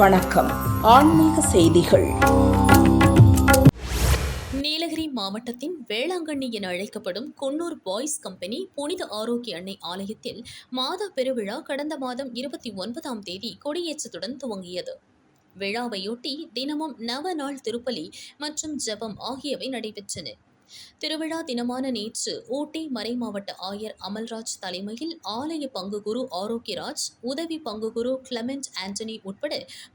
வணக்கம். ஆன்மீக செய்திகள். நீலகிரி மாவட்டத்தின் வேளாங்கண்ணி என அழைக்கப்படும் குன்னூர் பாய்ஸ் கம்பெனி புனித ஆரோக்கிய அன்னை ஆலயத்தில் மாதா பெருவிழா கடந்த மாதம் 29ஆம் தேதி கொடியேற்றத்துடன் துவங்கியது. விழாவையொட்டி தினமும் நவநாள் திருப்பலி மற்றும் ஜெபம் ஆகியவை நடைபெற்றன. திருவிழா தினமான நேற்று ஊட்டி மறைமாவட்ட ஆயர் அமல்ராஜ் தலைமையில் ஆலய பங்குகுரு ஆரோக்கியராஜ், உதவி பங்குகுரு கிளமெண்ட் ஆண்டனி உட்பட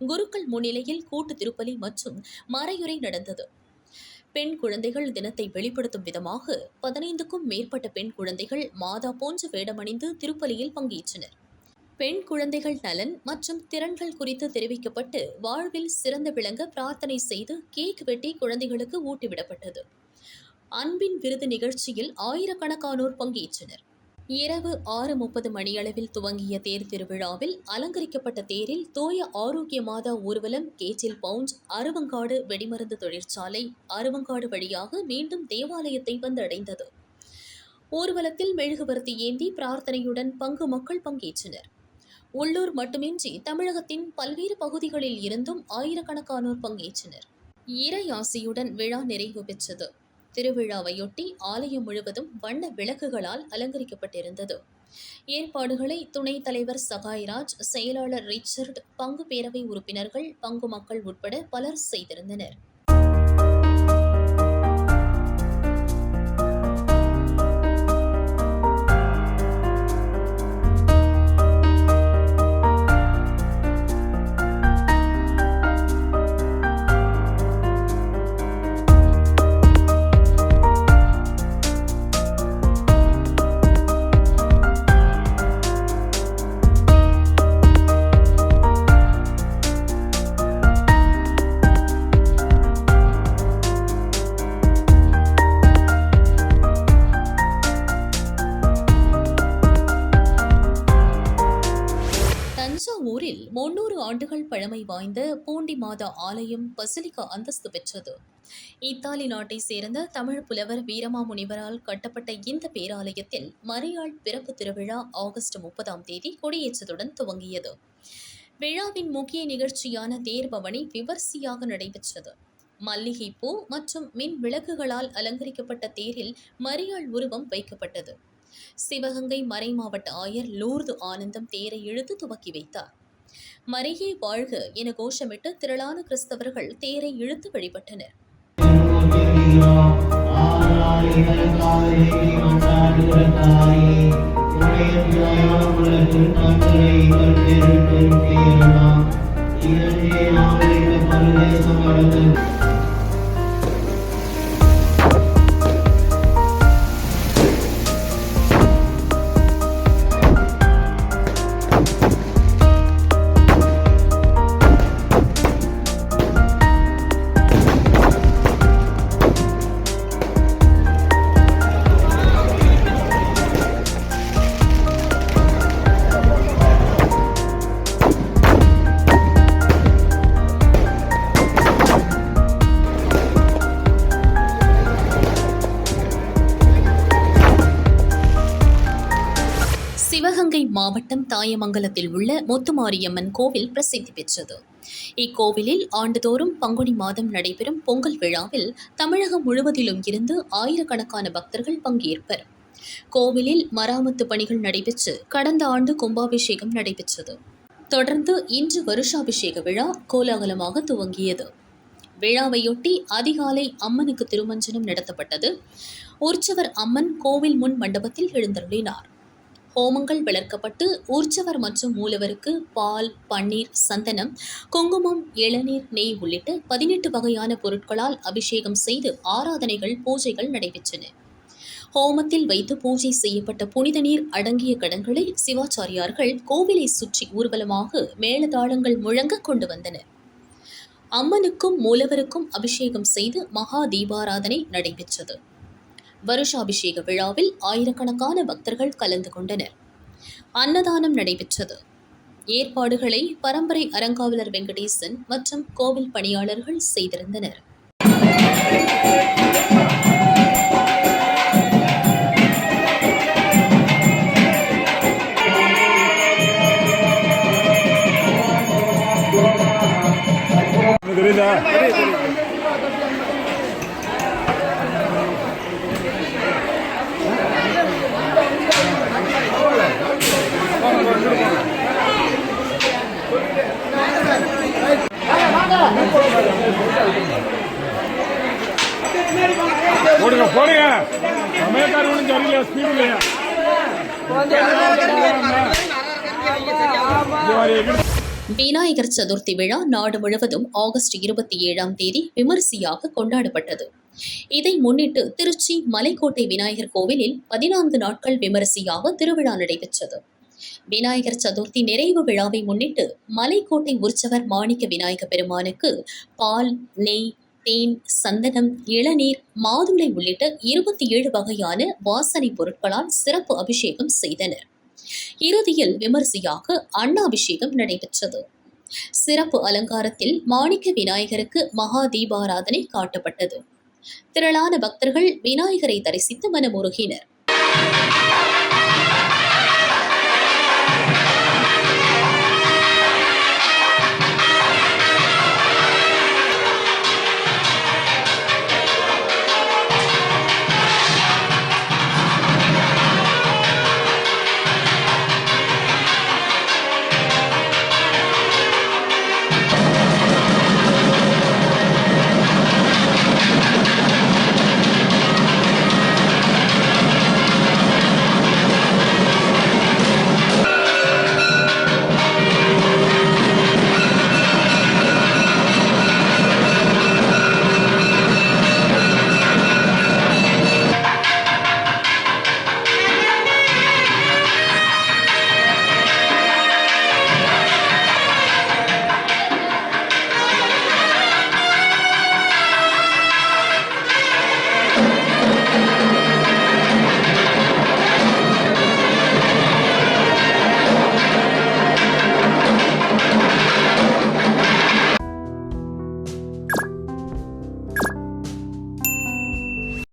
குருக்கள் முன்னிலையில் கூட்டு திருப்பலி மற்றும் மறையுரை நடந்தது. பெண் குழந்தைகள் தினத்தை வெளிப்படுத்தும் விதமாக 15க்கும் மேற்பட்ட பெண் குழந்தைகள் மாதா போன்ற வேடமணிந்து திருப்பலியில் பங்கேற்றனர். பெண் குழந்தைகள் நலன் மற்றும் திறன்கள் குறித்து தெரிவிக்கப்பட்டு வாழ்வில் சிறந்து விளங்க பிரார்த்தனை செய்து கேக் வெட்டி குழந்தைகளுக்கு ஊட்டிவிடப்பட்டது. அன்பின் விருது நிகழ்ச்சியில் ஆயிரக்கணக்கானோர் பங்கேற்றனர். இரவு 6:30 மணியளவில் துவங்கிய தேர் திருவிழாவில் அலங்கரிக்கப்பட்ட தேரில் தூய ஆரோக்கிய மாதா ஊர்வலம் கேச்சில் பவுண்ட் அருவங்காடு வெடிமருந்து தொழிற்சாலை அருவங்காடு வழியாக மீண்டும் தேவாலயத்தை வந்தடைந்தது. ஊர்வலத்தில் மெழுகுவர்த்தி ஏந்தி பிரார்த்தனையுடன் பங்கு மக்கள் பங்கேற்றனர். உள்ளூர் மட்டுமின்றி தமிழகத்தின் பல்வேறு பகுதிகளில் இருந்தும் ஆயிரக்கணக்கானோர் பங்கேற்றனர். இறையாசியுடன் விழா நிறைவு பெற்றது. திருவிழாவையொட்டி ஆலயம் முழுவதும் வண்ண விளக்குகளால் அலங்கரிக்கப்பட்டிருந்தது. ஏற்பாடுகளை துணைத் தலைவர் சகாய்ராஜ், செயலாளர் ரிச்சர்ட், பங்கு பேரவை உறுப்பினர்கள், பங்கு மக்கள் உட்பட பலர் செய்திருந்தனர். தஞ்சாவூரில் 300 ஆண்டுகள் பழமை வாய்ந்த பூண்டி மாதா ஆலயம் பசிலிகா அந்தஸ்து பெற்றது. இத்தாலி நாட்டை சேர்ந்த தமிழ் புலவர் வீரமாமுனிவரால் கட்டப்பட்ட இந்த பேராலயத்தில் மரியாள் பிறப்பு திருவிழா ஆகஸ்ட் 30ஆம் தேதி கொடியேற்றத்துடன் துவங்கியது. விழாவின் முக்கிய நிகழ்ச்சியான தேர்பவனி விமர்சையாக நடைபெற்றது. மல்லிகைப்பூ மற்றும் மின் விளக்குகளால் அலங்கரிக்கப்பட்ட தேரில் மரியாள் உருவம் வைக்கப்பட்டது. சிவகங்கை மறைமாவட்ட ஆயர் லூர்து ஆனந்தம் தேரை இழுத்து துவக்கி வைத்தார். மரியே வாழ்க என கோஷமிட்டு திரளான கிறிஸ்தவர்கள் தேரை இழுத்து வழிபட்டனர். சிவகங்கை மாவட்டம் தாயமங்கலத்தில் உள்ள முத்துமாரியம்மன் கோவில் பிரசித்தி பெற்றது. இக்கோவிலில் ஆண்டுதோறும் பங்குனி மாதம் நடைபெறும் பொங்கல் விழாவில் தமிழகம் முழுவதிலும் இருந்து ஆயிரக்கணக்கான பக்தர்கள் பங்கேற்பர். கோவிலில் மராமத்து பணிகள் நடைபெற்று கடந்த ஆண்டு கும்பாபிஷேகம் நடைபெற்றது. தொடர்ந்து இன்று வருஷாபிஷேக விழா கோலாகலமாக துவங்கியது. விழாவையொட்டி அதிகாலை அம்மனுக்கு திருமஞ்சனம் நடத்தப்பட்டது. உற்சவர் அம்மன் கோவில் முன் மண்டபத்தில் எழுந்தருளினார். ஹோமங்கள் வளர்க்கப்பட்டு ஊர்ச்சவர் மற்றும் மூலவருக்கு பால், பன்னீர், சந்தனம், குங்குமம், இளநீர், நெய் உள்ளிட்ட 18 வகையான பொருட்களால் அபிஷேகம் செய்து ஆராதனைகள், பூஜைகள் நடைபெற்றன. ஹோமத்தில் வைத்து பூஜை செய்யப்பட்ட புனித நீர் அடங்கிய கடன்களை சிவாச்சாரியார்கள் கோவிலை சுற்றி ஊர்வலமாக மேளதாளங்கள் முழங்க கொண்டு வந்தனர். அம்மனுக்கும் மூலவருக்கும் அபிஷேகம் செய்து மகா தீபாராதனை நடைபெற்றது. வருஷாபிஷேக விழாவில் ஆயிரக்கணக்கான பக்தர்கள் கலந்து கொண்டனர். அன்னதானம் நடைபெற்றது. ஏற்பாடுகளை பரம்பரை அறங்காவலர் வெங்கடேசன் மற்றும் கோவில் பணியாளர்கள் செய்திருந்தனர். போடுங்க போடுங்க சமயக்காரங்களும் சரியில்லை ஸ்பீடு இல்லையா விநாயகர் சதுர்த்தி விழா நாடு முழுவதும் ஆகஸ்ட் 27ஆம் தேதி விமரிசையாக கொண்டாடப்பட்டது. இதை முன்னிட்டு திருச்சி மலைக்கோட்டை விநாயகர் கோவிலில் 14 நாட்கள் விமரிசையாக திருவிழா நடைபெற்றது. விநாயகர் சதுர்த்தி நிறைவு விழாவை முன்னிட்டு மலைக்கோட்டை உற்சவர் மாணிக்க விநாயக பெருமானுக்கு பால், நெய், தேன், சந்தனம், இளநீர், மாதுளை உள்ளிட்ட 27 வகையான வாசனை பொருட்களால் சிறப்பு அபிஷேகம் செய்தனர். இறுதியில் விமரிசையாக அன்னாபிஷேகம் நடைபெற்றது. சிறப்பு அலங்காரத்தில் மாணிக்க விநாயகருக்கு மகா தீபாராதனை காட்டப்பட்டது. திரளான பக்தர்கள் விநாயகரை தரிசித்து மனமுருகினர்.